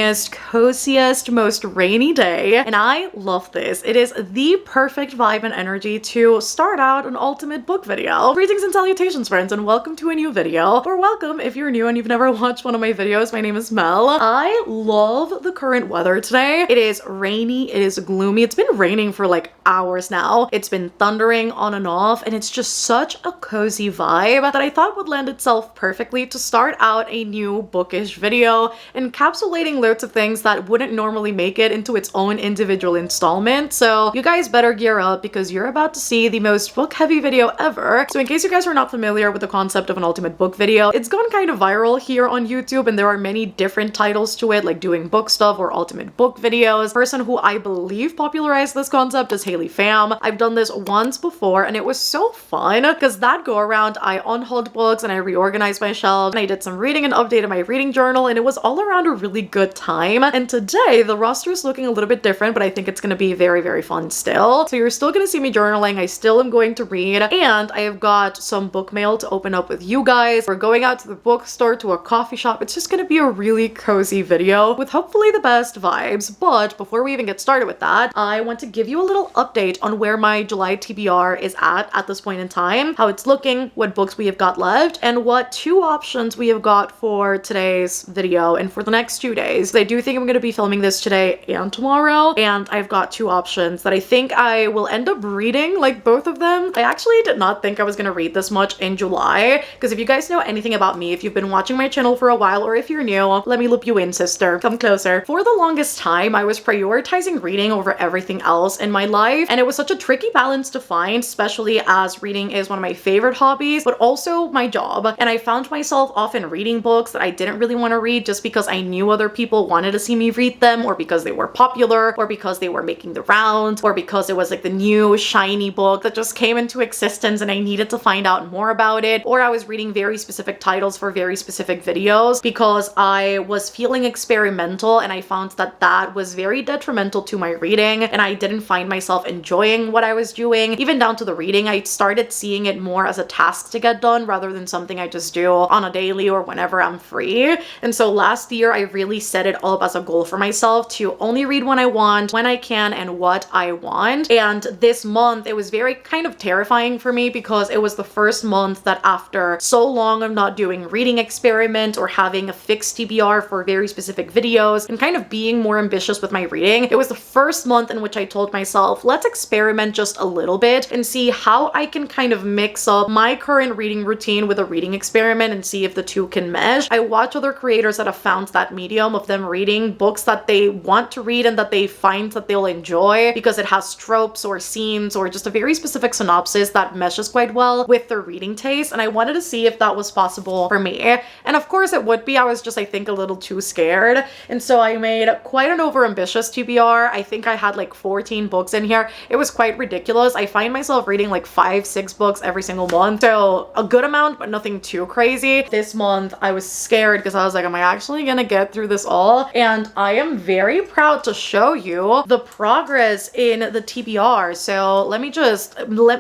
sunniest, coziest, most rainy day, and I love this. It is the perfect vibe and energy to start out an ultimate book video. Greetings and salutations, friends, and welcome to a new video. Or welcome if you're new and you've never watched one of my videos. My name is Mel. I love the current weather today. It is rainy, it is gloomy. It's been raining for like hours now. It's been thundering on and off, and it's just such a cozy vibe that I thought would lend itself perfectly to start out a new bookish video, encapsulating loads of things that wouldn't normally make it into its own individual installment. So you guys better gear up because you're about to see the most book heavy video ever. So in case you guys are not familiar with the concept of an ultimate book video, it's gone kind of viral here on YouTube, and there are many different titles to it, like doing book stuff or ultimate book videos. The person who I believe popularized this concept is Fam. I've done this once before and it was so fun because that go around I unhauled books and I reorganized my shelves and I did some reading and updated my reading journal, and it was all around a really good time. And today the roster is looking a little bit different, but I think it's going to be very, very fun still. So you're still going to see me journaling. I still am going to read, and I have got some book mail to open up with you guys. We're going out to the bookstore, to a coffee shop. It's just going to be a really cozy video with hopefully the best vibes. But before we even get started with that, I want to give you a little update on where my July TBR is at this point in time, how it's looking, what books we have got left, and what two options we have got for today's video and for the next 2 days. I do think I'm going to be filming this today and tomorrow, and I've got two options that I think I will end up reading, like both of them. I actually did not think I was going to read this much in July, because if you guys know anything about me, if you've been watching my channel for a while, or if you're new, let me loop you in, sister. Come closer. For the longest time, I was prioritizing reading over everything else in my life, and it was such a tricky balance to find, especially as reading is one of my favorite hobbies, but also my job. And I found myself often reading books that I didn't really want to read just because I knew other people wanted to see me read them, or because they were popular, or because they were making the rounds, or because it was like the new shiny book that just came into existence and I needed to find out more about it, or I was reading very specific titles for very specific videos because I was feeling experimental, and I found that that was very detrimental to my reading, and I didn't find myself enjoying what I was doing. Even down to the reading, I started seeing it more as a task to get done rather than something I just do on a daily or whenever I'm free. And so last year I really set it up as a goal for myself to only read when I want, when I can, and what I want. And this month it was very kind of terrifying for me because it was the first month that after so long of not doing reading experiments or having a fixed TBR for very specific videos and kind of being more ambitious with my reading, it was the first month in which I told myself, let's experiment just a little bit and see how I can kind of mix up my current reading routine with a reading experiment and see if the two can mesh. I watch other creators that have found that medium of them reading books that they want to read and that they find that they'll enjoy because it has tropes or scenes or just a very specific synopsis that meshes quite well with their reading taste, and I wanted to see if that was possible for me. And of course it would be. I was just, I think, a little too scared, and so I made quite an overambitious TBR. I think I had like 14 books in here. It was quite ridiculous. I find myself reading like 5-6 books every single month, so a good amount but nothing too crazy. This month I was scared because I was like, am I actually gonna get through this all? And I am very proud to show you the progress in the TBR. So let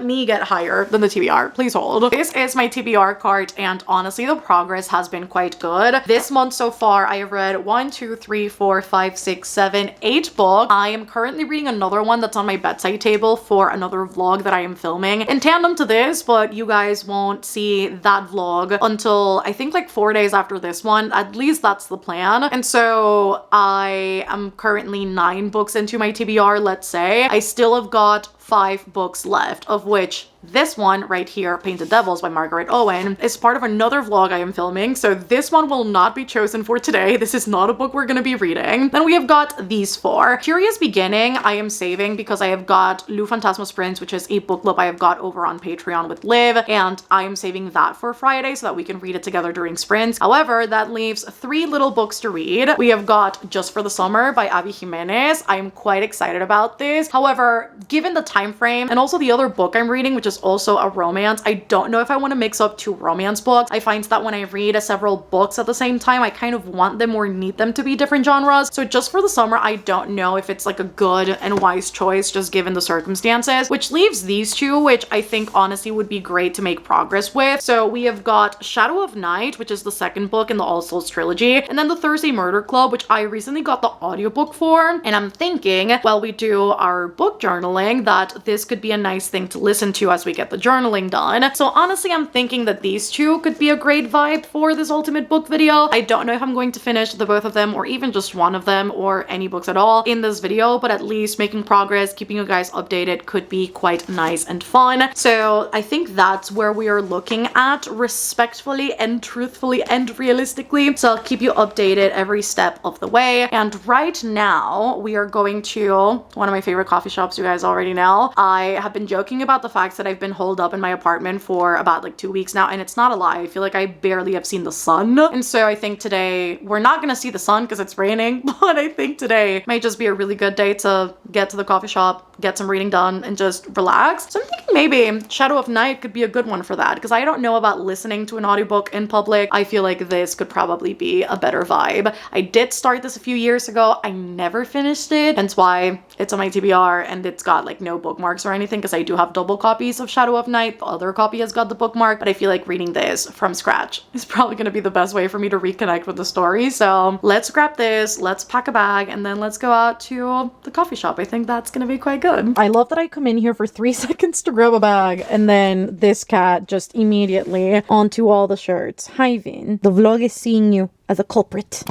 me get higher than the TBR. Please hold. This is my TBR card, and honestly the progress has been quite good. This month so far I have read 1, 2, 3, 4, 5, 6, 7, 8 books. I am currently reading another one that's on my bedside table for another vlog that I am filming in tandem to this, but you guys won't see that vlog until I think like 4 days after this one. At least that's the plan. And so I am currently 9 books into my TBR, let's say. I still have got 5 books left, of which this one right here, Painted Devils by Margaret Owen, is part of another vlog I am filming, so this one will not be chosen for today. This is not a book we're gonna be reading. Then we have got these 4. Curious Beginning I am saving because I have got Lou Fantasma's Prince, which is a book club I have got over on Patreon with Liv, and I am saving that for Friday so that we can read it together during sprints. However, that leaves 3 little books to read. We have got Just for the Summer by Abby Jimenez. I am quite excited about this. However, given the time frame. And also the other book I'm reading, which is also a romance. I don't know if I want to mix up two romance books. I find that when I read several books at the same time, I kind of want them or need them to be different genres. So just for the summer, I don't know if it's like a good and wise choice just given the circumstances, which leaves these two, which I think honestly would be great to make progress with. So we have got Shadow of Night, which is the second book in the All Souls trilogy, and then the Thursday Murder Club, which I recently got the audiobook for. And I'm thinking while we do our book journaling that this could be a nice thing to listen to as we get the journaling done. So honestly, I'm thinking that these two could be a great vibe for this ultimate book video. I don't know if I'm going to finish the both of them or even just one of them or any books at all in this video, but at least making progress, keeping you guys updated could be quite nice and fun. So I think that's where we are looking at, respectfully and truthfully and realistically. So I'll keep you updated every step of the way. And right now we are going to one of my favorite coffee shops. You guys already know. I have been joking about the fact that I've been holed up in my apartment for about like 2 weeks now, and it's not a lie. I feel like I barely have seen the sun. And so I think today we're not gonna see the sun because it's raining, but I think today might just be a really good day to get to the coffee shop, get some reading done, and just relax. So I'm thinking maybe Shadow of Night could be a good one for that, because I don't know about listening to an audiobook in public. I feel like this could probably be a better vibe. I did start this a few years ago. I never finished it, hence why it's on my TBR and it's got like no bookmarks or anything, because I do have double copies of Shadow of Night. The other copy has got the bookmark, but I feel like reading this from scratch is probably going to be the best way for me to reconnect with the story. So let's grab this, let's pack a bag, and then let's go out to the coffee shop. I think that's going to be quite good. I love that I come in here for 3 seconds to grab a bag, and then this cat just immediately onto all the shirts. Hi, Vin. The vlog is seeing you as a culprit.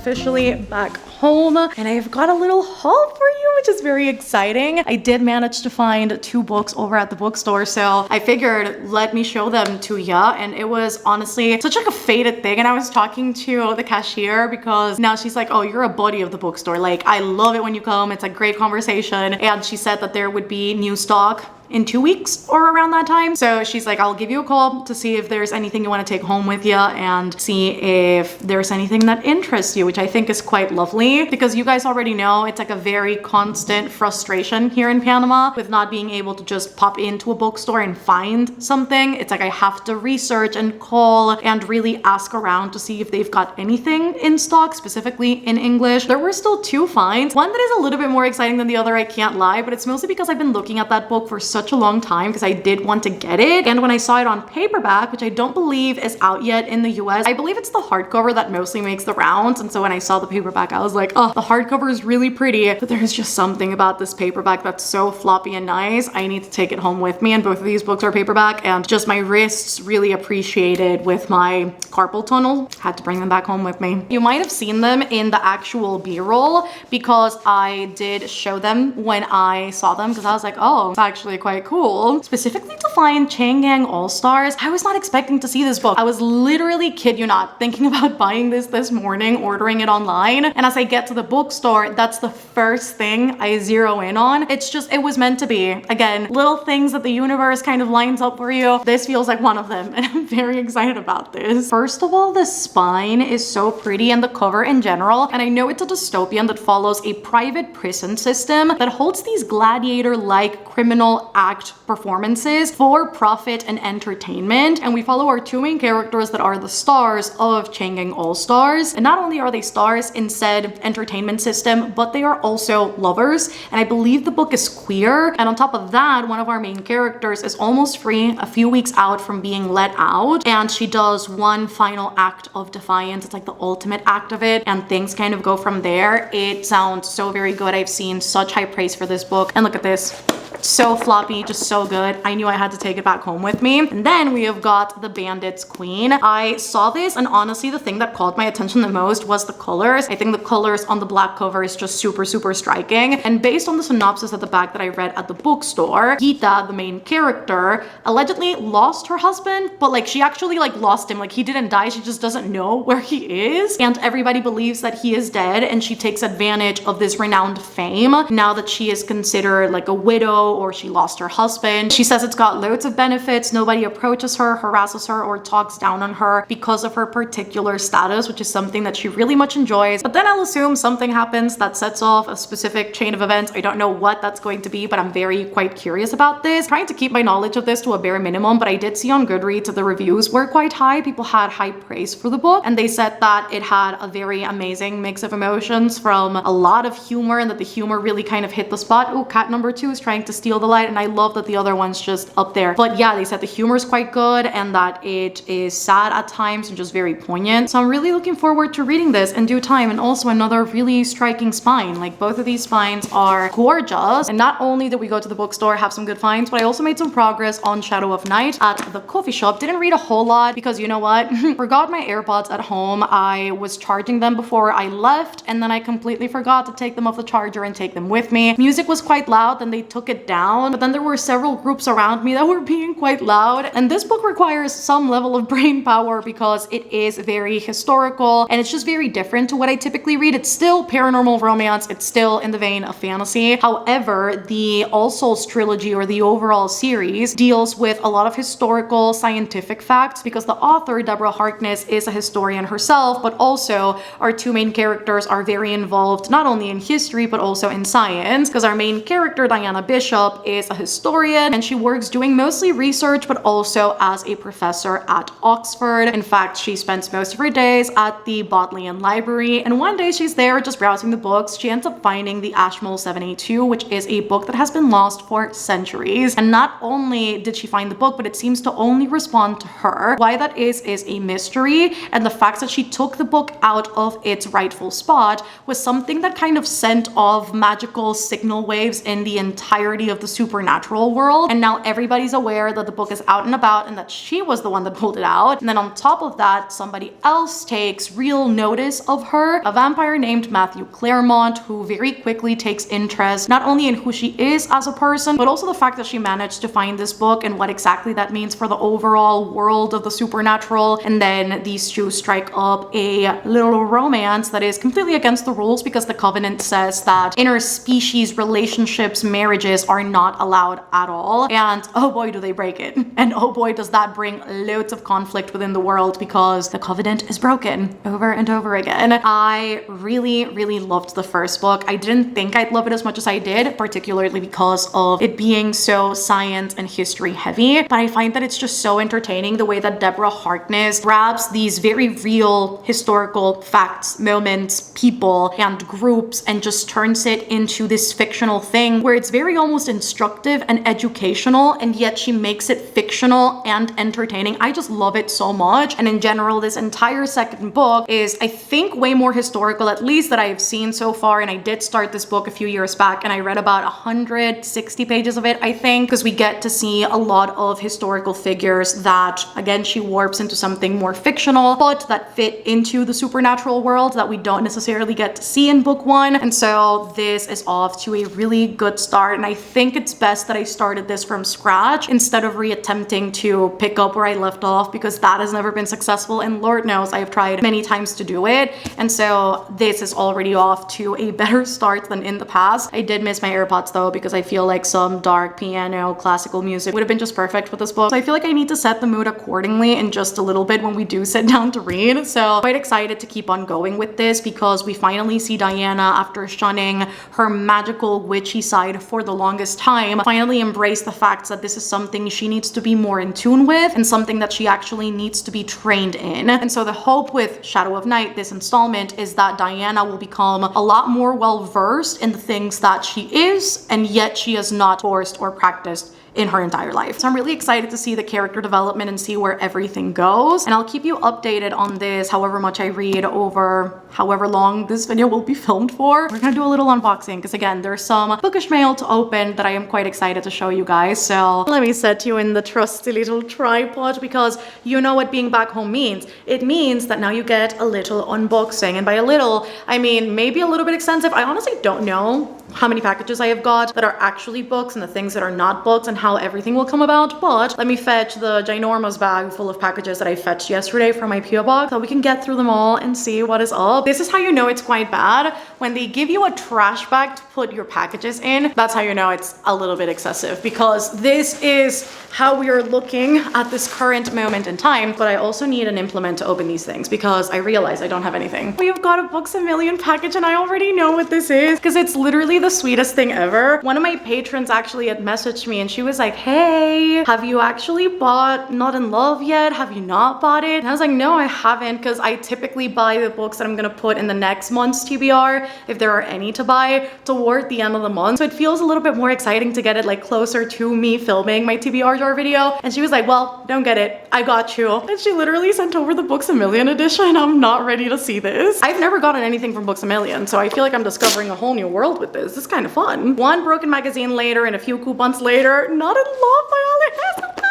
Officially back home, and I've got a little haul for you, which is very exciting. I did manage to find 2 books over at the bookstore, so I figured let me show them to ya. And it was honestly such like a fated thing. And I was talking to the cashier because now she's like, oh, you're a buddy of the bookstore, like I love it when you come, it's a great conversation. And she said that there would be new stock in 2 weeks or around that time. So she's like, I'll give you a call to see if there's anything you want to take home with you and see if there's anything that interests you, which I think is quite lovely, because you guys already know it's like a very constant frustration here in Panama with not being able to just pop into a bookstore and find something. It's like I have to research and call and really ask around to see if they've got anything in stock, specifically in English. There were still 2 finds. One that is a little bit more exciting than the other, I can't lie, but it's mostly because I've been looking at that book for such a long time because I did want to get it. And when I saw it on paperback, which I don't believe is out yet in the US, I believe it's the hardcover that mostly makes the rounds. And so when I saw the paperback, I was like, oh, the hardcover is really pretty, but there's just something about this paperback that's so floppy and nice. I need to take it home with me. And both of these books are paperback, and just my wrists really appreciated with my carpal tunnel. Had to bring them back home with me. You might have seen them in the actual B-roll because I did show them when I saw them, because I was like, oh, it's actually a quite cool. Specifically to find Chang'e All-Stars, I was not expecting to see this book. I was literally, kid you not, thinking about buying this morning, ordering it online. And as I get to the bookstore, that's the first thing I zero in on. It's just, it was meant to be. Again, little things that the universe kind of lines up for you. This feels like one of them, and I'm very excited about this. First of all, the spine is so pretty and the cover in general. And I know it's a dystopian that follows a private prison system that holds these gladiator-like criminal act performances for profit and entertainment. And we follow our two main characters that are the stars of Chang'e All-Stars. And not only are they stars in said entertainment system, but they are also lovers. And I believe the book is queer. And on top of that, one of our main characters is almost free, a few weeks out from being let out. And she does one final act of defiance. It's like the ultimate act of it. And things kind of go from there. It sounds so very good. I've seen such high praise for this book. And look at this. So floppy, just so good. I knew I had to take it back home with me. And then we have got The Bandit's Queen. I saw this, and honestly, the thing that caught my attention the most was the colors. I think the colors on the black cover is just super, super striking. And based on the synopsis at the back that I read at the bookstore, Gita, the main character, allegedly lost her husband, but like she actually like lost him. Like he didn't die, she just doesn't know where he is. And everybody believes that he is dead, and she takes advantage of this renowned fame now that she is considered like a widow or she lost her husband. She says it's got loads of benefits. Nobody approaches her, harasses her, or talks down on her because of her particular status, which is something that she really much enjoys. But then I'll assume something happens that sets off a specific chain of events. I don't know what that's going to be, but I'm quite curious about this. Trying to keep my knowledge of this to a bare minimum, but I did see on Goodreads that the reviews were quite high. People had high praise for the book, and they said that it had a very amazing mix of emotions, from a lot of humor, and that the humor really kind of hit the spot. Oh, cat number 2 is trying to steal the light, and I love that the other one's just up there. But yeah, they said the humor is quite good and that it is sad at times and just very poignant. So I'm really looking forward to reading this in due time. And also another really striking spine. Like both of these spines are gorgeous. And not only did we go to the bookstore, have some good finds, but I also made some progress on Shadow of Night at the coffee shop. Didn't read a whole lot because you know what? Forgot my AirPods at home. I was charging them before I left, and then I completely forgot to take them off the charger and take them with me. Music was quite loud, then they took it down, but then there were several groups around me that were being quite loud. And this book requires some level of brain power because it is very historical and it's just very different to what I typically read. It's still paranormal romance. It's still in the vein of fantasy. However, the All Souls trilogy, or the overall series, deals with a lot of historical scientific facts because the author, Deborah Harkness, is a historian herself, but also our two main characters are very involved not only in history but also in science, because our main character, Diana Bishop, is a historian and she works doing mostly research but also as a professor at Oxford. In fact, she spends most of her days at the Bodleian Library, and one day she's there just browsing the books. She ends up finding the Ashmole 782, which is a book that has been lost for centuries. And not only did she find the book, but it seems to only respond to her. Why that is a mystery, and the fact that she took the book out of its rightful spot was something that kind of sent off magical signal waves in the entirety of the supernatural world. And now everybody's aware that the book is out and about and that she was the one that pulled it out. And then on top of that, somebody else takes real notice of her, a vampire named Matthew Claremont, who very quickly takes interest not only in who she is as a person, but also the fact that she managed to find this book and what exactly that means for the overall world of the supernatural. And then these two strike up a little romance that is completely against the rules because the Covenant says that interspecies relationships, marriages are not allowed at all. And oh boy, do they break it. And oh boy, does that bring loads of conflict within the world because the Covenant is broken over and over again. I really, really loved the first book. I didn't think I'd love it as much as I did, particularly because of it being so science and history heavy. But I find that it's just so entertaining the way that Deborah Harkness grabs these very real historical facts, moments, people, and groups and just turns it into this fictional thing where it's very almost instructive and educational, and yet she makes it fictional and entertaining. I just love it so much. And in general, this entire second book is, I think, way more historical, at least that I've seen so far. And I did start this book a few years back and I read about 160 pages of it, I think, because we get to see a lot of historical figures that, again, she warps into something more fictional, but that fit into the supernatural world that we don't necessarily get to see in book one. And so this is off to a really good start. And I think it's best that I started this from scratch instead of reattempting to pick up where I left off, because that has never been successful, and Lord knows I've tried many times to do it. And so this is already off to a better start than in the past. I did miss my AirPods though, because I feel like some dark piano classical music would have been just perfect with this book. So I feel like I need to set the mood accordingly in just a little bit when we do sit down to read. So quite excited to keep on going with this, because we finally see Diana, after shunning her magical witchy side for the longest time, finally embrace the fact that this is something she needs to be more in tune with and something that she actually needs to be trained in. And so the hope with Shadow of Night, this installment, is that Diana will become a lot more well versed in the things that she is, and yet she has not forced or practiced in her entire life. So I'm really excited to see the character development and see where everything goes. And I'll keep you updated on this, however much I read, over however long this video will be filmed for. We're gonna do a little unboxing, because again, there's some bookish mail to open that I am quite excited to show you guys. So let me set you in the trusty little tripod, because you know what being back home means. It means that now you get a little unboxing. And by a little, I mean maybe a little bit extensive. I honestly don't know how many packages I have got that are actually books and the things that are not books, and how everything will come about. But let me fetch the ginormous bag full of packages that I fetched yesterday from my PO box, so we can get through them all and see what is up. This is how you know it's quite bad. When they give you a trash bag to put your packages in, that's how you know it's a little bit excessive, because this is how we are looking at this current moment in time. But I also need an implement to open these things, because I realize I don't have anything. We've got a Books A Million package, and I already know what this is, because it's literally the sweetest thing ever. One of my patrons actually had messaged me, and she was like, hey, have you actually bought Not in Love yet? Have you not bought it? And I was like, no, I haven't, because I typically buy the books that I'm gonna put in the next month's TBR, if there are any to buy, toward the end of the month. So it feels a little bit more exciting to get it like closer to me filming my TBR jar video. And she was like, well, don't get it, I got you. And she literally sent over the Books A Million edition. I'm not ready to see this. I've never gotten anything from Books A Million, so I feel like I'm discovering a whole new world with this. This is kind of fun. One broken magazine later and a few coupons later, Not in Love by Ali Hazelwood.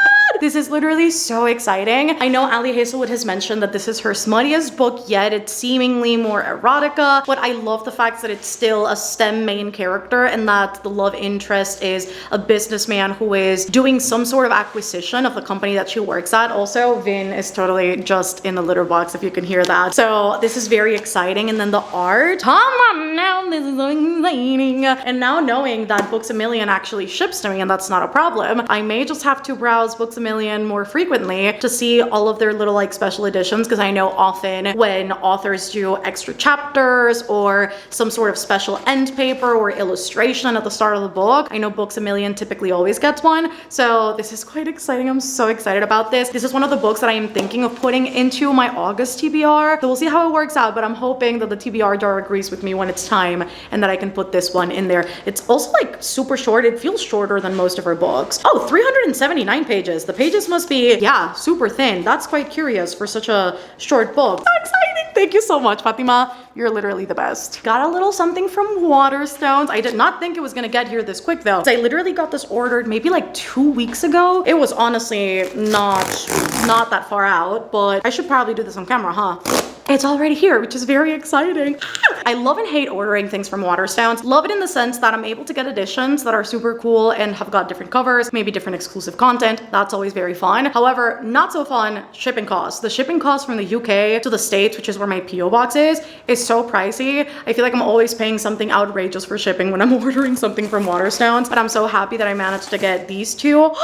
This is literally so exciting. I know Ali Hazelwood has mentioned that this is her smuttiest book yet. It's seemingly more erotica, but I love the fact that it's still a STEM main character, and that the love interest is a businessman who is doing some sort of acquisition of the company that she works at. Also, Vin is totally just in the litter box, if you can hear that. So this is very exciting. And then the art, come on now, this is so exciting. And now knowing that Books A Million actually ships to me, and that's not a problem, I may just have to browse Books A Million more frequently to see all of their little like special editions, because I know often when authors do extra chapters or some sort of special end paper or illustration at the start of the book, I know Books A Million typically always gets one. So this is quite exciting. I'm so excited about this. This is one of the books that I am thinking of putting into my August TBR. So we'll see how it works out, but I'm hoping that the TBR jar agrees with me when it's time, and that I can put this one in there. It's also like super short. It feels shorter than most of her books. Oh, 379 pages. The pages must be, yeah, super thin. That's quite curious for such a short book. So exciting. Thank you so much, Fatima. You're literally the best. Got a little something from Waterstones. I did not think it was gonna get here this quick though. I literally got this ordered maybe like 2 weeks ago. It was honestly not that far out, but I should probably do this on camera, huh? It's already here, which is very exciting. I love and hate ordering things from Waterstones. Love it in the sense that I'm able to get editions that are super cool and have got different covers, maybe different exclusive content. That's always very fun. However, not so fun shipping costs. The shipping costs from the UK to the States, which is where my PO box is so pricey. I feel like I'm always paying something outrageous for shipping when I'm ordering something from Waterstones, but I'm so happy that I managed to get these two. No!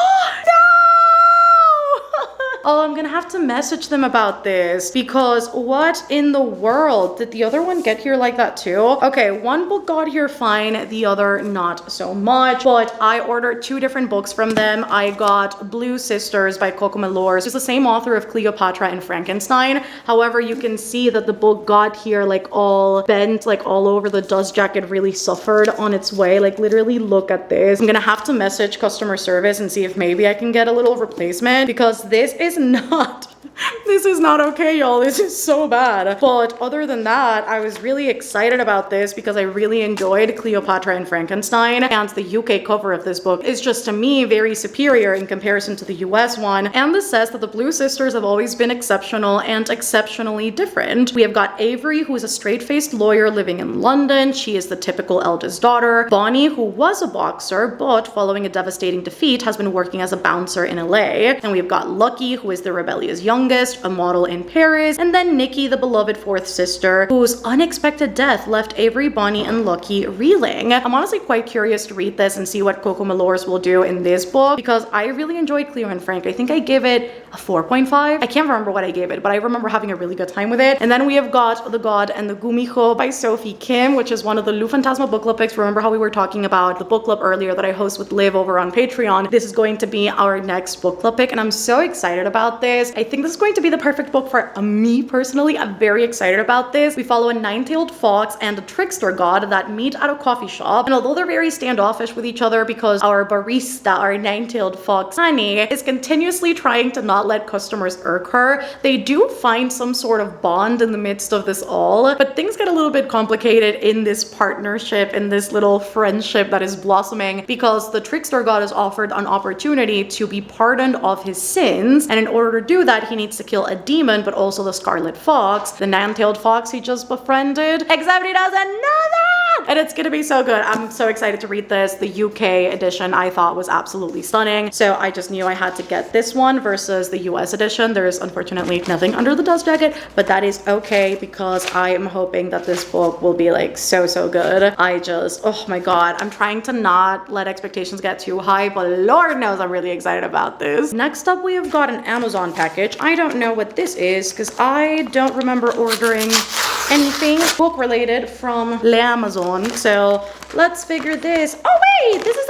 Oh, I'm gonna have to message them about this, because what in the world? Did the other one get here like that too? Okay, one book got here fine, the other not so much, but I ordered 2 different books from them. I got Blue Sisters by Coco Melors. It's the same author of Cleopatra and Frankenstein. However, you can see that the book got here like all bent, like all over. The dust jacket really suffered on its way. Like literally look at this. I'm gonna have to message customer service and see if maybe I can get a little replacement, because this is not This is not okay, y'all. This is so bad. But other than that, I was really excited about this because I really enjoyed Cleopatra and Frankenstein, and the UK cover of this book is just, to me, very superior in comparison to the US one. And this says that the Blue sisters have always been exceptional and exceptionally different. We have got Avery, who is a straight-faced lawyer living in London. She is the typical eldest daughter. Bonnie, who was a boxer, but following a devastating defeat, has been working as a bouncer in LA. And we've got Lucky, who is the rebellious youngest, a model in Paris. And then Nikki, the beloved fourth sister, whose unexpected death left Avery, Bonnie, and Lucky reeling. I'm honestly quite curious to read this and see what Coco Malors will do in this book, because I really enjoyed Cleo and Frank. I think I gave it a 4.5. I can't remember what I gave it, but I remember having a really good time with it. And then we have got The God and the Gumiho by Sophie Kim, which is one of the Lou Fantasma book club picks. Remember how we were talking about the book club earlier that I host with Liv over on Patreon? This is going to be our next book club pick, and I'm so excited about this. I think this is going to be the perfect book for me personally. I'm very excited about this. We follow a nine-tailed fox and a trickster god that meet at a coffee shop, and although they're very standoffish with each other because our barista, our nine-tailed fox Honey, is continuously trying to not let customers irk her, they do find some sort of bond in the midst of this all. But things get a little bit complicated in this partnership, in this little friendship that is blossoming, because the trickster god is offered an opportunity to be pardoned of his sins, and in order to do that, he needs to kill a demon, but also the scarlet fox, the nine-tailed fox he just befriended, except he doesn't know that! And it's gonna be so good. I'm so excited to read this. The UK edition I thought was absolutely stunning, so I just knew I had to get this one versus the US edition. There's unfortunately nothing under the dust jacket, but that is okay because I am hoping that this book will be like so good. Oh my god, I'm trying to not let expectations get too high, but Lord knows I'm really excited about this. Next up, we have got an Amazon package. I don't know what this is because I don't remember ordering anything book related from Amazon. So let's figure this. Oh wait, this is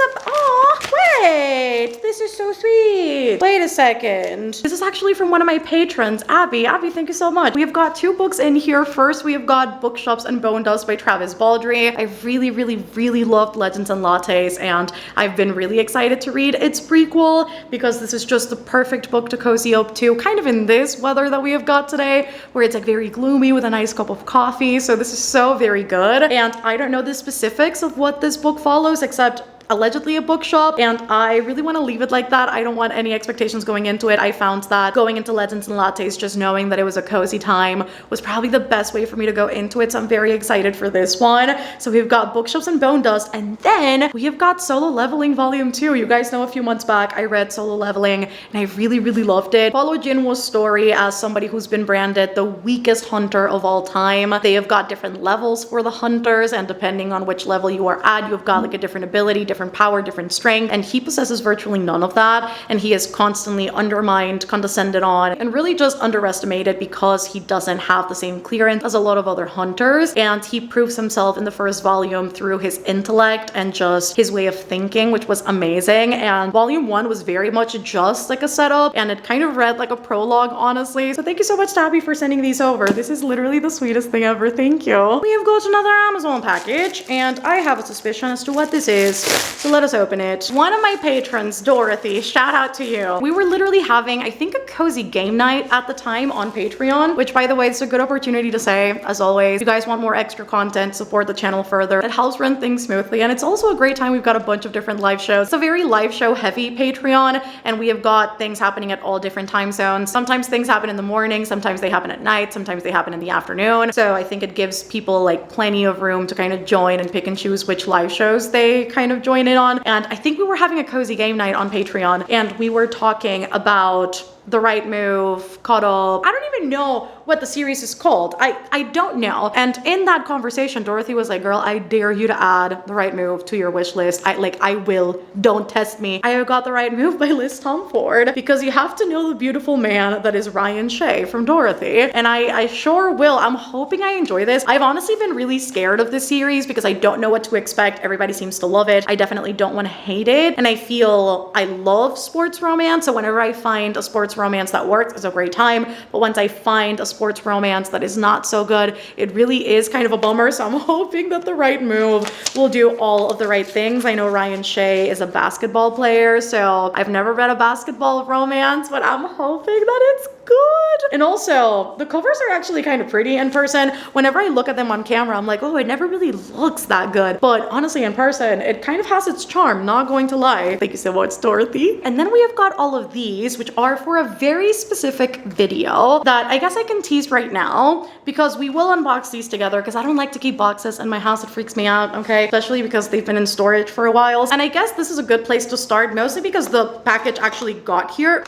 wait, this is so sweet. Wait a second. This is actually from one of my patrons, Abby. Abby, thank you so much. We have got two books in here. First, we have got Bookshops and Bone Dust by Travis Baldry. I really loved Legends and Lattes, and I've been really excited to read its prequel because this is just the perfect book to cozy up to, kind of in this weather that we have got today, where it's like very gloomy with a nice cup of coffee. So this is so very good. And I don't know the specifics of what this book follows, except allegedly a bookshop, and I really want to leave it like that. I don't want any expectations going into it. I found that going into Legends and Lattes, just knowing that it was a cozy time, was probably the best way for me to go into it, so I'm very excited for this one. So we've got Bookshops and Bone Dust, and then we have got Solo Leveling Volume 2. You guys know a few months back I read Solo Leveling, and I really loved it. Follow Jinwoo's story as somebody who's been branded the weakest hunter of all time. They have got different levels for the hunters, and depending on which level you are at, you've got like a different ability, different power, different strength, and he possesses virtually none of that, and he is constantly undermined, condescended on, and really just underestimated because he doesn't have the same clearance as a lot of other hunters. And he proves himself in the first volume through his intellect and just his way of thinking, which was amazing. And volume 1 was very much just like a setup, and it kind of read like a prologue, honestly. So thank you so much, Tabby, for sending these over. This is literally the sweetest thing ever. Thank you. We have got another Amazon package, and I have a suspicion as to what this is. So let us open it. One of my patrons, Dorothy, shout out to you. We were literally having, I think, a cozy game night at the time on Patreon, which, by the way, it's a good opportunity to say, as always, if you guys want more extra content, support the channel further. It helps run things smoothly, and it's also a great time. We've got a bunch of different live shows. It's a very live show heavy Patreon, and we have got things happening at all different time zones. Sometimes things happen in the morning, sometimes they happen at night, sometimes they happen in the afternoon. So I think it gives people like plenty of room to kind of join and pick and choose which live shows they kind of join in on. And I think we were having a cozy game night on Patreon, and we were talking about The Right Move, Caught Up. I don't even know what the series is called. I don't know. And in that conversation, Dorothy was like, girl, I dare you to add The Right Move to your wish list. I will. Don't test me. I got The Right Move by Liz Tomford, because you have to know the beautiful man that is Ryan Shea from Dorothy. And I sure will. I'm hoping I enjoy this. I've honestly been really scared of this series because I don't know what to expect. Everybody seems to love it. I definitely don't want to hate it. And I feel I love sports romance. So whenever I find a sports romance that works, it's a great time. But once I find a sports romance that is not so good, it really is kind of a bummer. So I'm hoping that The Right Move will do all of the right things. I know Ryan Shea is a basketball player, so I've never read a basketball romance, but I'm hoping that it's good. god. And also, the covers are actually kind of pretty in person. Whenever I look at them on camera, I'm like, oh, it never really looks that good. But honestly, in person, it kind of has its charm, not going to lie. Thank you so much, Dorothy. And then we have got all of these, which are for a very specific video that I guess I can tease right now, because we will unbox these together, because I don't like to keep boxes in my house. It freaks me out, okay? Especially because they've been in storage for a while. And I guess this is a good place to start, mostly because the package actually got here.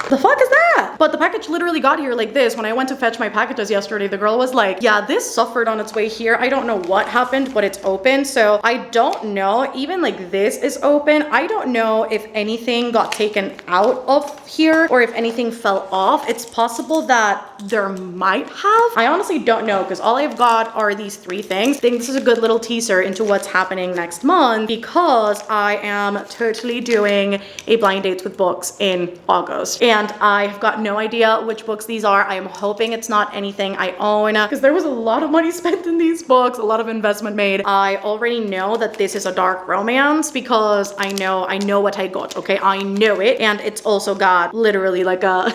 The fuck is that? But the package literally got here like this. When I went to fetch my packages yesterday, the girl was like, yeah, this suffered on its way here. I don't know what happened, but it's open. So I don't know, even like this is open. I don't know if anything got taken out of here or if anything fell off. It's possible that there might have. I honestly don't know, because all I've got are these 3 things. I think this is a good little teaser into what's happening next month, because I am totally doing a blind dates with books in August. And I've got no idea which books these are. I am hoping it's not anything I own, because there was a lot of money spent in these books, a lot of investment made. I already know that this is a dark romance because I know what I got, okay? I know it. And it's also got literally like a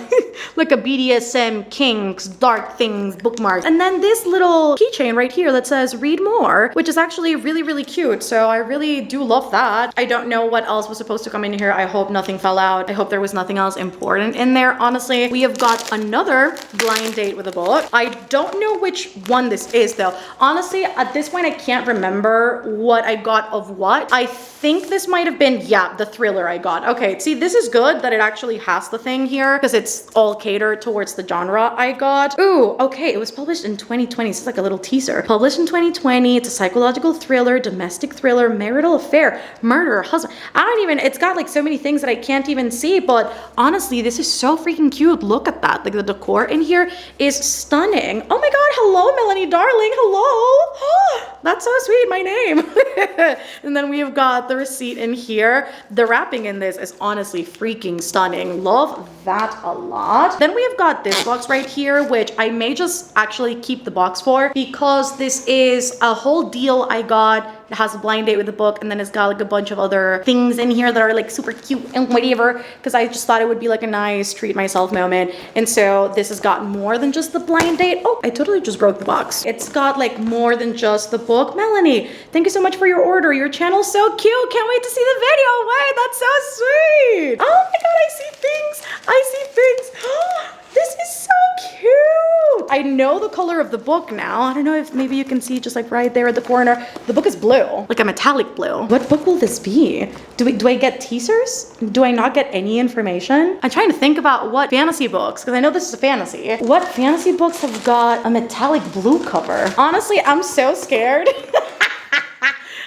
like a BDSM kinks, dark things bookmark. And then this little keychain right here that says read more, which is actually really, really cute. So I really do love that. I don't know what else was supposed to come in here. I hope nothing fell out. I hope there was nothing else important in there. Honestly, we have got another blind date with a book. I don't know which one this is though. Honestly, at this point, I can't remember what I got of what. I think this might have been, yeah, the thriller I got. Okay, see, this is good that it actually has the thing here, because it's all catered towards the genre I got. Ooh, okay, it was published in 2020. This is like a little teaser. Published in 2020. It's a psychological thriller, domestic thriller, marital affair, murder, husband. I don't even, it's got like so many things that I can't even see, but honestly, this is so freaking cute. Look at that. Like the decor in here is stunning. Oh my god, hello, Melanie darling. Hello. That's so sweet, my name. And then we have got the receipt in here. The wrapping in this is honestly freaking stunning. Love that a lot. Then we have got this box right here, which I may just actually keep the box for, because this is a whole deal I got. It has a blind date with the book, and then it's got like a bunch of other things in here that are like super cute and whatever, because I just thought it would be like a nice treat myself moment. And so this has got more than just the blind date. Oh, I totally just broke the box. It's got like more than just the book. Melanie, thank you so much for your order. Your channel's so cute. Can't wait to see the video. Wait, that's so sweet. Oh my god, I see things. I see things. This is so cute. I know the color of the book now. I don't know if maybe you can see just like right there at the corner. The book is blue, like a metallic blue. What book will this be? Do I get teasers? Do I not get any information? I'm trying to think about what fantasy books, because I know this is a fantasy. What fantasy books have got a metallic blue cover? Honestly, I'm so scared.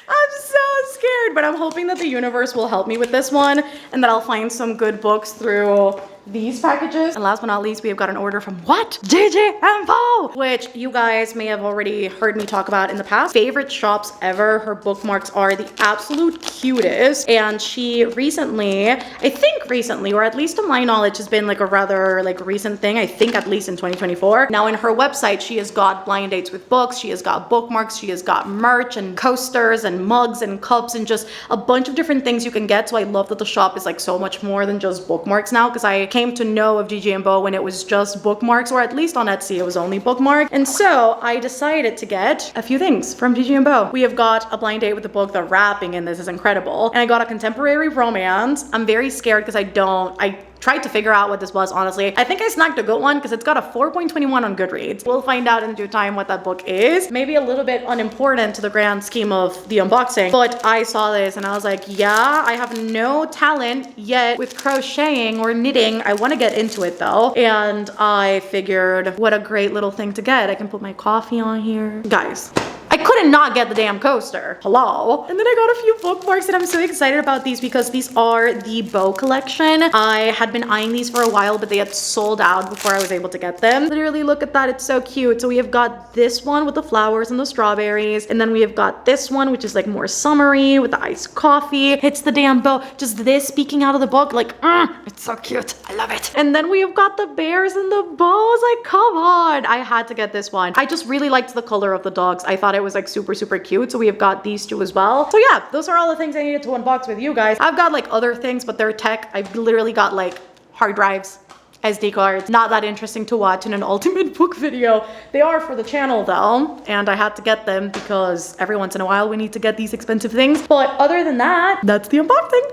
I'm so scared, but I'm hoping that the universe will help me with this one, and that I'll find some good books through these packages. And last but not least, we have got an order from what? JJ, which you guys may have already heard me talk about in the past. Favorite shops ever. Her bookmarks are the absolute cutest. And she recently, I think recently, or at least to my knowledge, has been like a rather like recent thing. I think at least in 2024. Now in her website, she has got blind dates with books. She has got bookmarks. She has got merch and coasters and mugs and cups and just a bunch of different things you can get. So I love that the shop is like so much more than just bookmarks now, because I came to know of Gigi and Bo when it was just bookmarks, or at least on Etsy it was only bookmark. And so I decided to get a few things from Gigi and Bo. We have got a blind date with the book. The wrapping in this is incredible. And I got a contemporary romance. I'm very scared because I tried to figure out what this was, honestly. I think I snagged a good one because it's got a 4.21 on Goodreads. We'll find out in due time what that book is. Maybe a little bit unimportant to the grand scheme of the unboxing, but I saw this and I was like, yeah, I have no talent yet with crocheting or knitting. I want to get into it though. And I figured what a great little thing to get. I can put my coffee on here. Guys, I couldn't not get the damn coaster. Hello. And then I got a few bookmarks and I'm so excited about these because these are the Bo collection. I had been eyeing these for a while, but they had sold out before I was able to get them. Literally, look at that. It's so cute. So we have got this one with the flowers and the strawberries. And then we have got this one, which is like more summery with the iced coffee. It's the damn Bo. Just this speaking out of the book. Like, it's so cute. I love it. And then we have got the bears and the bows. Like, come on. I had to get this one. I just really liked the color of the dogs. I thought it was like super cute. So we have got these two as well. So yeah, those are all the things I needed to unbox with you guys. I've got like other things, but they're tech. I've literally got like hard drives SD cards. Not that interesting to watch in an ultimate book video. They are for the channel though, and I had to get them because every once in a while we need to get these expensive things. But other than that, that's the unboxing.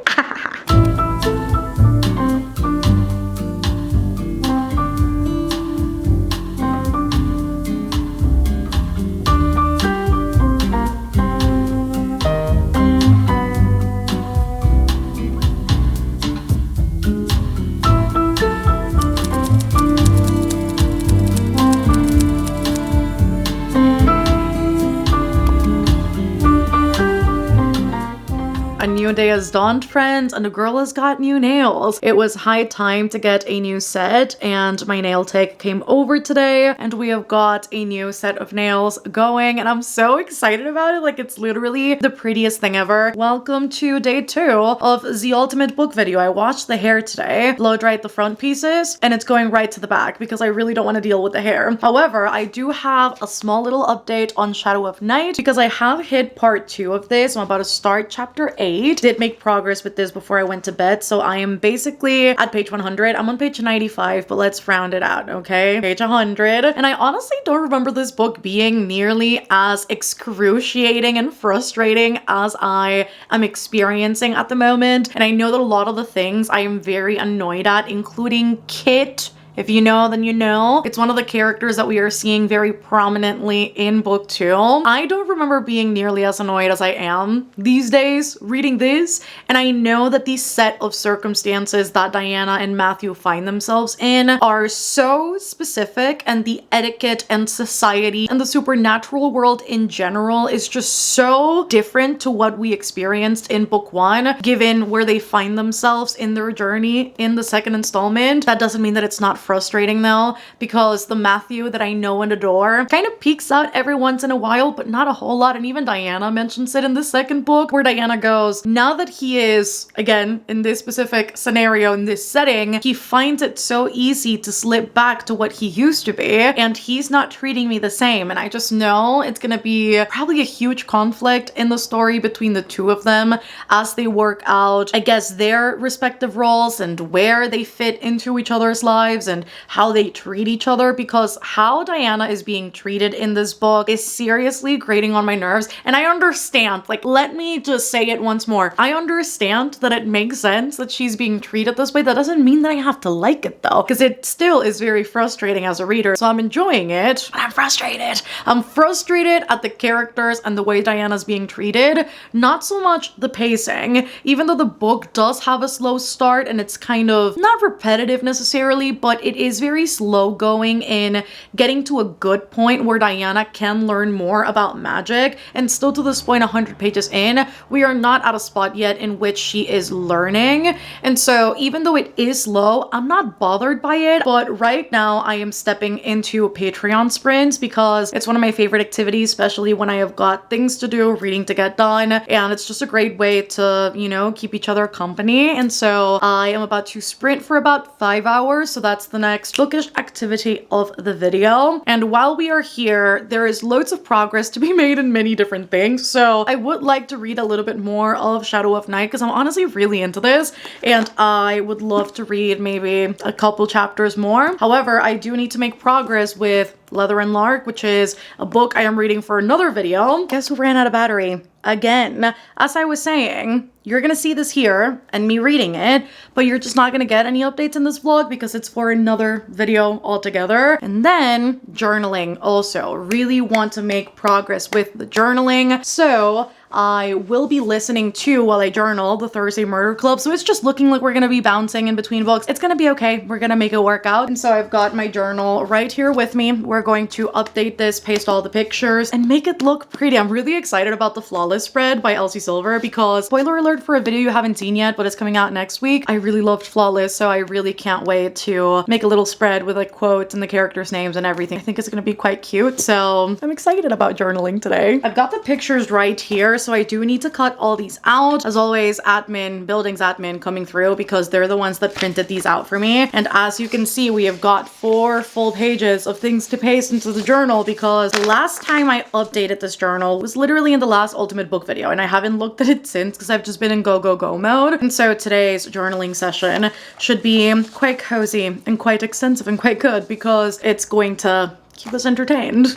A new day has dawned, friends, and the girl has got new nails. It was high time to get a new set, and my nail tech came over today, and we have got a new set of nails going, and I'm so excited about it. Like, it's literally the prettiest thing ever. Welcome to day 2 of the ultimate book video. I washed the hair today, blow dried the front pieces, and it's going right to the back because I really don't want to deal with the hair. However, I do have a small little update on Shadow of Night because I have hit part 2 of this. I'm about to start chapter 8. Did make progress with this before I went to bed, so I am basically at page 100. I'm on page 95, but let's round it out, okay? Page 100. And I honestly don't remember this book being nearly as excruciating and frustrating as I am experiencing at the moment. And I know that a lot of the things I am very annoyed at, including Kit. If you know, then you know. It's one of the characters that we are seeing very prominently in book 2. I don't remember being nearly as annoyed as I am these days reading this. And I know that these set of circumstances that Diana and Matthew find themselves in are so specific, and the etiquette and society and the supernatural world in general is just so different to what we experienced in book 1, given where they find themselves in their journey in the second installment. That doesn't mean that it's not frustrating though, because the Matthew that I know and adore kind of peeks out every once in a while, but not a whole lot. And even Diana mentions it in the second book, where Diana goes, now that he is, again, in this specific scenario, in this setting, he finds it so easy to slip back to what he used to be, and he's not treating me the same. And I just know it's gonna be probably a huge conflict in the story between the two of them as they work out, I guess, their respective roles and where they fit into each other's lives and how they treat each other, because how Diana is being treated in this book is seriously grating on my nerves. And I understand, like, let me just say it once more. I understand that it makes sense that she's being treated this way. That doesn't mean that I have to like it though, because it still is very frustrating as a reader. So I'm enjoying it, but I'm frustrated. I'm frustrated at the characters and the way Diana's being treated, not so much the pacing, even though the book does have a slow start and it's kind of not repetitive necessarily, but it is very slow going in getting to a good point where Diana can learn more about magic. And still to this point, 100 pages in, we are not at a spot yet in which she is learning. And so even though it is slow, I'm not bothered by it. But right now I am stepping into Patreon sprints because it's one of my favorite activities, especially when I have got things to do, reading to get done. And it's just a great way to, you know, keep each other company. And so I am about to sprint for about 5 hours. So that's the next bookish activity of the video. And while we are here, there is loads of progress to be made in many different things. So I would like to read a little bit more of Shadow of Night because I'm honestly really into this, and I would love to read maybe a couple chapters more. However, I do need to make progress with Leather and Lark, which is a book I am reading for another video. Guess who ran out of battery? Again. As I was saying, you're gonna see this here and me reading it, but you're just not gonna get any updates in this vlog because it's for another video altogether. And then journaling also. Really want to make progress with the journaling. So I will be listening to, while I journal, the Thursday Murder Club. So it's just looking like we're gonna be bouncing in between books. It's gonna be okay. We're gonna make it work out. And so I've got my journal right here with me. We're going to update this, paste all the pictures, and make it look pretty. I'm really excited about the Flawless spread by Elsie Silver because, spoiler alert for a video you haven't seen yet, but it's coming out next week. I really loved Flawless, so I really can't wait to make a little spread with like quotes and the characters' names and everything. I think it's gonna be quite cute. So I'm excited about journaling today. I've got the pictures right here. so I do need to cut all these out. As always, buildings admin coming through because they're the ones that printed these out for me. And as you can see, we have got 4 full pages of things to paste into the journal because the last time I updated this journal was literally in the last Ultimate Book video, and I haven't looked at it since because I've just been in go, go, go mode. And so today's journaling session should be quite cozy and quite extensive and quite good because it's going to keep us entertained.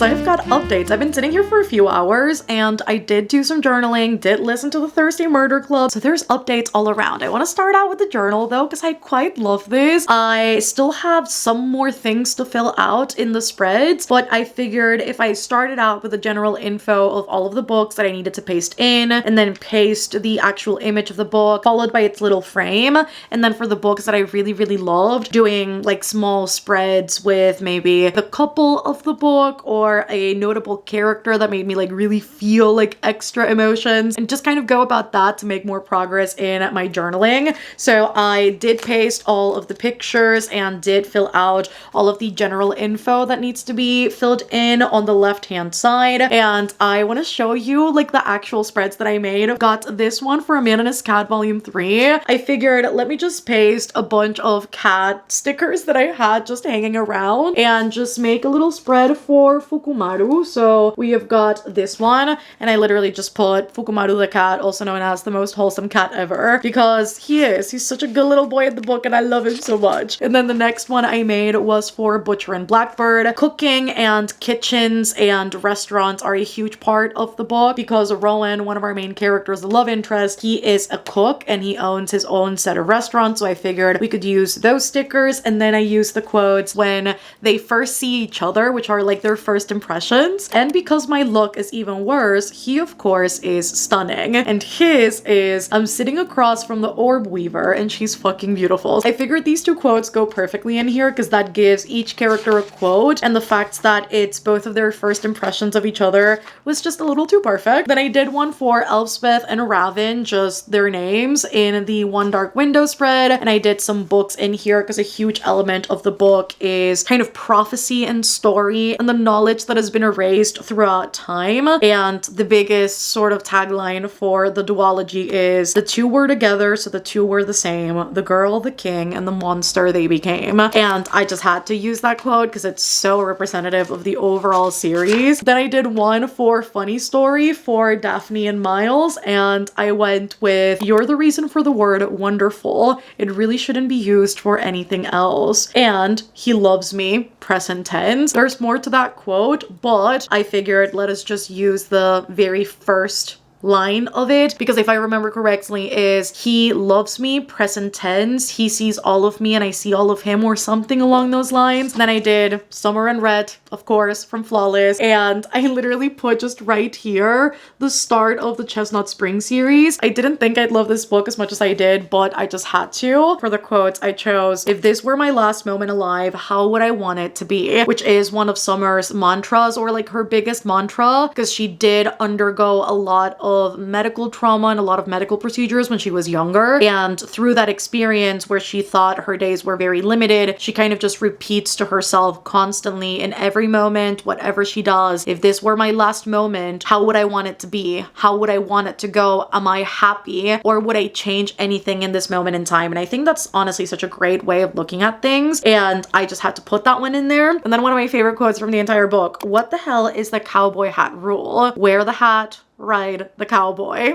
I've got updates. I've been sitting here for a few hours and I did do some journaling, did listen to the Thursday Murder Club, so there's updates all around. I want to start out with the journal though because I quite love this. I still have some more things to fill out in the spreads, but I figured if I started out with the general info of all of the books that I needed to paste in and then paste the actual image of the book followed by its little frame, and then for the books that I really, really loved, doing like small spreads with maybe the couple of the book or a notable character that made me like really feel like extra emotions, and just kind of go about that to make more progress in my journaling. So I did paste all of the pictures and did fill out all of the general info that needs to be filled in on the left hand side, and I want to show you like the actual spreads that I made. Got this one for A Man and His Cat Volume 3. I figured let me just paste a bunch of cat stickers that I had just hanging around and just make a little spread for Fukumaru. So we have got this one, and I literally just put Fukumaru the cat, also known as the most wholesome cat ever, because he's such a good little boy in the book and I love him so much. And then the next one I made was for Butcher and Blackbird. Cooking and kitchens and restaurants are a huge part of the book because Rowan, one of our main characters, the love interest, he is a cook and he owns his own set of restaurants, so I figured we could use those stickers. And then I used the quotes when they first see each other, which are like their first impressions. And because my look is even worse, he of course is stunning, and his is I'm sitting across from the orb weaver and she's fucking beautiful. I figured these two quotes go perfectly in here because that gives each character a quote, and the fact that it's both of their first impressions of each other was just a little too perfect. Then I did one for Elspeth and Raven, just their names, in the One Dark Window spread, and I did some books in here because a huge element of the book is kind of prophecy and story and the knowledge that has been erased throughout time. And the biggest sort of tagline for the duology is the two were together, so the two were the same, the girl, the king, and the monster they became. And I just had to use that quote because it's so representative of the overall series. Then I did one for Funny Story for Daphne and Miles, and I went with you're the reason for the word wonderful. It really shouldn't be used for anything else. And he loves me, present tense. There's more to that quote, but I figured let us just use the very first line of it, because if I remember correctly is he loves me, present tense, he sees all of me and I see all of him, or something along those lines. And then I did Summer and Red, of course, from Flawless, and I literally put just right here the start of the Chestnut Spring series. I didn't think I'd love this book as much as I did, but I just had to. For the quotes, I chose if this were my last moment alive, how would I want it to be, which is one of Summer's mantras, or like her biggest mantra, because she did undergo a lot of of medical trauma and a lot of medical procedures when she was younger. And through that experience where she thought her days were very limited, she kind of just repeats to herself constantly in every moment, whatever she does, if this were my last moment, how would I want it to be? How would I want it to go? Am I happy? Or would I change anything in this moment in time? And I think that's honestly such a great way of looking at things. And I just had to put that one in there. And then one of my favorite quotes from the entire book: what the hell is the cowboy hat rule? Wear the hat, ride the cowboy.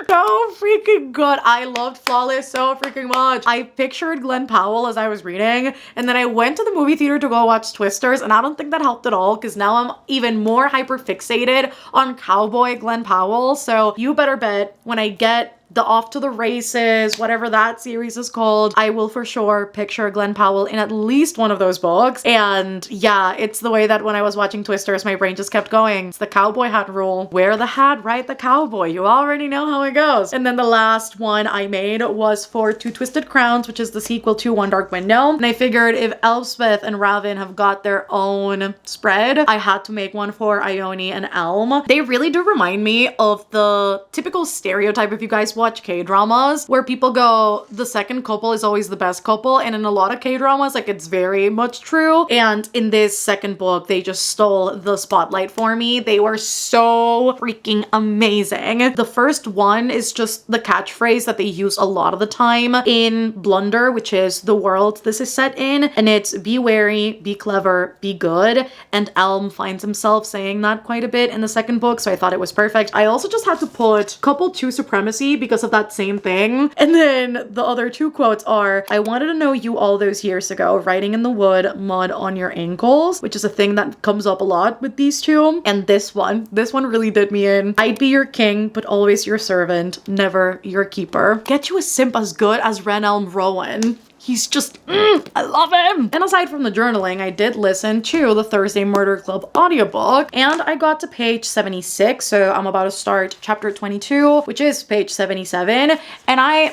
So freaking good. I loved Flawless so freaking much. I pictured Glenn Powell as I was reading, and then I went to the movie theater to go watch Twisters, and I don't think that helped at all because now I'm even more hyper fixated on cowboy Glenn Powell. So you better bet when I get the Off to the Races, whatever that series is called, I will for sure picture Glenn Powell in at least one of those books. And yeah, it's the way that when I was watching Twisters, my brain just kept going. It's the cowboy hat rule. Wear the hat, ride the cowboy. You already know how it goes. And then the last one I made was for Two Twisted Crowns, which is the sequel to One Dark Window. And I figured if Elspeth and Ravin have got their own spread, I had to make one for Ione and Elm. They really do remind me of the typical stereotype, if you guys watch K-dramas, where people go, the second couple is always the best couple, and in a lot of K-dramas, like, it's very much true. And in this second book, they just stole the spotlight for me. They were so freaking amazing. The first one is just the catchphrase that they use a lot of the time in Blunder, which is the world this is set in, and it's be wary, be clever, be good. And Elm finds himself saying that quite a bit in the second book, so I thought it was perfect. I also just had to put couple 2 supremacy because of that same thing. And then the other 2 quotes are, I wanted to know you all those years ago, writing in the wood, mud on your ankles, which is a thing that comes up a lot with these 2. And this one really did me in. I'd be your king, but always your servant, never your keeper. Get you a simp as good as Renelm Rowan. He's just, I love him. And aside from the journaling, I did listen to the Thursday Murder Club audiobook, and I got to page 76. So I'm about to start chapter 22, which is page 77. And I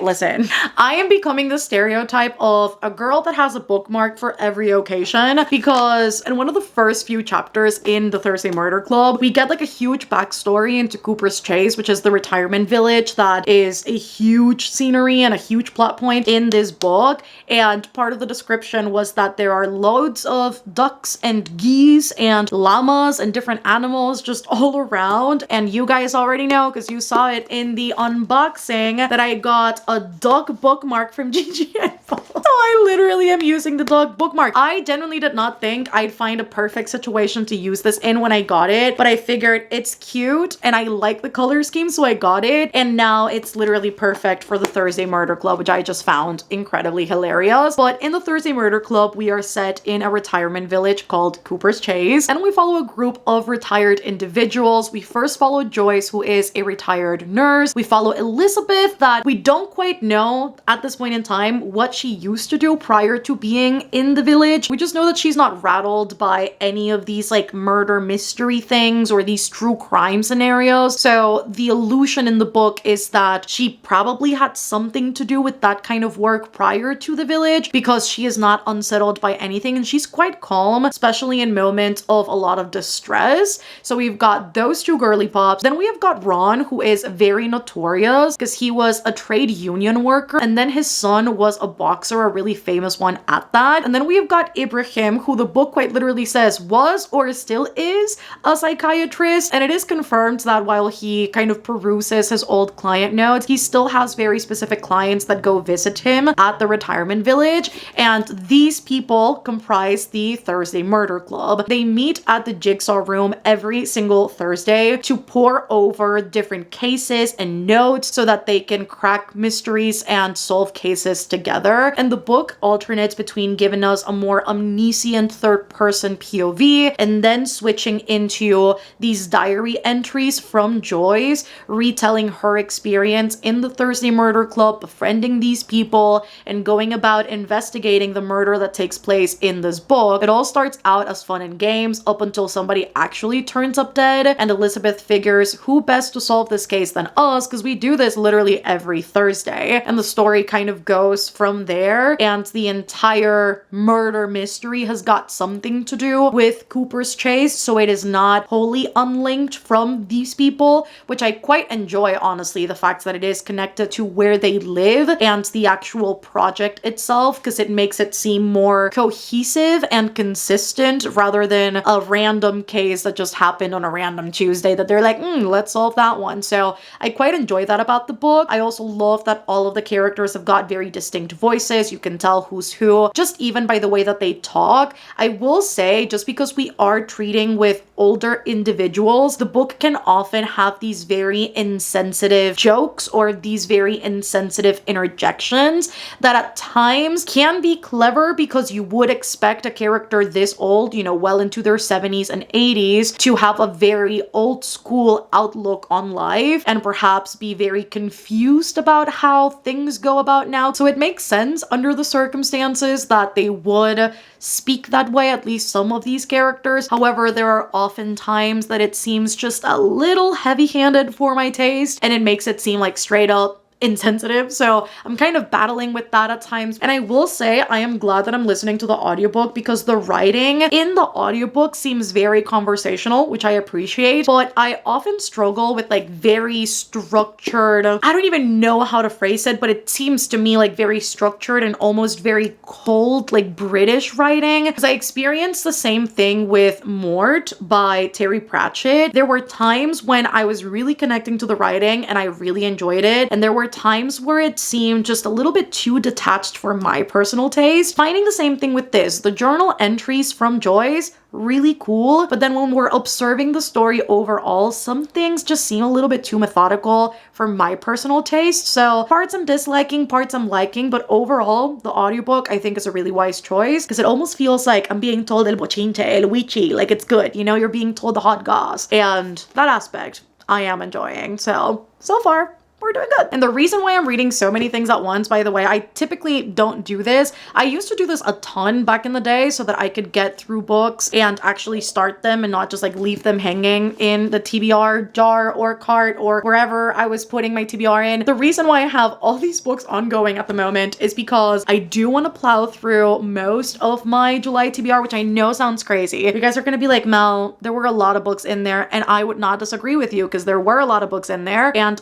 am becoming the stereotype of a girl that has a bookmark for every occasion, because in one of the first few chapters in the Thursday Murder Club, we get like a huge backstory into Cooper's Chase, which is the retirement village that is a huge scenery and a huge plot point in this book. And part of the description was that there are loads of ducks and geese and llamas and different animals just all around. And you guys already know, because you saw it in the unboxing, that I got a duck bookmark from Gigi Info. So I literally am using the duck bookmark. I genuinely did not think I'd find a perfect situation to use this in when I got it, but I figured it's cute and I like the color scheme, so I got it. And now it's literally perfect for the Thursday Murder Club, which I just found incredibly hilarious. But in the Thursday Murder Club, we are set in a retirement village called Cooper's Chase, and we follow a group of retired individuals. We first follow Joyce, who is a retired nurse. We follow Elizabeth, that we don't quite know at this point in time what she used to do prior to being in the village. We just know that she's not rattled by any of these like murder mystery things or these true crime scenarios. So the illusion in the book is that she probably had something to do with that kind of work prior to the village, because she is not unsettled by anything and she's quite calm, especially in moments of a lot of distress. So we've got those 2 girly pops. Then we have got Ron, who is very notorious because he was a trade union worker, and then his son was a boxer, a really famous one at that. And then we have got Ibrahim, who the book quite literally says was or still is a psychiatrist, and it is confirmed that while he kind of peruses his old client notes, he still has very specific clients that go visit him at the retirement village. And these people comprise the Thursday Murder Club. They meet at the Jigsaw room every single Thursday to pour over different cases and notes so that they can crack mysteries and solve cases together. And the book alternates between giving us a more omniscient third-person POV and then switching into these diary entries from Joyce, retelling her experience in the Thursday Murder Club, befriending these people and going about investigating the murder that takes place in this book. It all starts out as fun and games up until somebody actually turns up dead, and Elizabeth figures who best to solve this case than us, because we do this literally every Thursday. And the story kind of goes from there, and the entire murder mystery has got something to do with Cooper's Chase, so it is not wholly unlinked from these people, which I quite enjoy, honestly, the fact that it is connected to where they live and the actual project itself, because it makes it seem more cohesive and consistent rather than a random case that just happened on a random Tuesday that they're like, let's solve that one. So I quite enjoy that about the book. I also love that all of the characters have got very distinct voices. You can tell who's who, just even by the way that they talk. I will say, just because we are treating with older individuals, the book can often have these very insensitive jokes or these very insensitive interjections that at times can be clever, because you would expect a character this old, you know, well into their 70s and 80s, to have a very old school outlook on life and perhaps be very confused about how things go about now. So it makes sense under the circumstances that they would speak that way, at least some of these characters. However, there are often times that it seems just a little heavy-handed for my taste, and it makes it seem like straight up insensitive. So I'm kind of battling with that at times. And I will say I am glad that I'm listening to the audiobook, because the writing in the audiobook seems very conversational, which I appreciate, but I often struggle with like very structured, I don't even know how to phrase it, but it seems to me like very structured and almost very cold, like British writing. Because I experienced the same thing with Mort by Terry Pratchett. There were times when I was really connecting to the writing and I really enjoyed it, and there were times where it seemed just a little bit too detached for my personal taste. Finding the same thing with this. The journal entries from Joyce, really cool, but then when we're observing the story overall, some things just seem a little bit too methodical for my personal taste. So parts I'm disliking, parts I'm liking, but overall, the audiobook I think is a really wise choice, because it almost feels like I'm being told el bochinche, el witchy, like it's good, you know, you're being told the hot goss, and that aspect I am enjoying. So far, we're doing good. And the reason why I'm reading so many things at once, by the way, I typically don't do this. I used to do this a ton back in the day so that I could get through books and actually start them and not just like leave them hanging in the TBR jar or cart or wherever I was putting my TBR in. The reason why I have all these books ongoing at the moment is because I do want to plow through most of my July TBR, which I know sounds crazy. You guys are going to be like, Mel, there were a lot of books in there, and I would not disagree with you, because there were a lot of books in there, and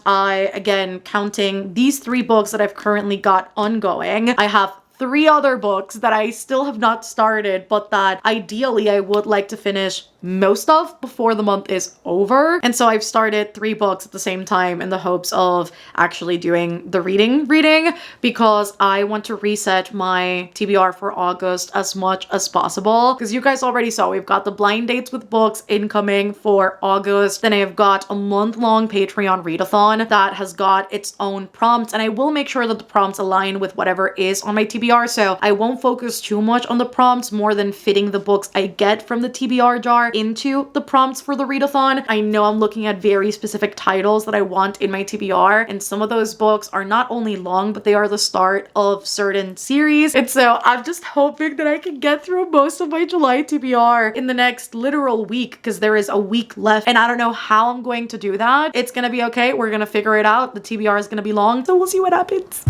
again, counting these 3 books that I've currently got ongoing, I have 3 other books that I still have not started, but that ideally I would like to finish most of before the month is over. And so I've started 3 books at the same time in the hopes of actually doing the reading, because I want to reset my TBR for August as much as possible. Because you guys already saw, we've got the blind dates with books incoming for August. Then I've got a month-long Patreon readathon that has got its own prompts, and I will make sure that the prompts align with whatever is on my TBR. So I won't focus too much on the prompts more than fitting the books I get from the TBR jar into the prompts for the readathon. I know I'm looking at very specific titles that I want in my TBR, and some of those books are not only long, but they are the start of certain series. And so I'm just hoping that I can get through most of my July TBR in the next literal week, because there is a week left, and I don't know how I'm going to do that. It's gonna be okay. We're gonna figure it out. The TBR is gonna be long, so we'll see what happens.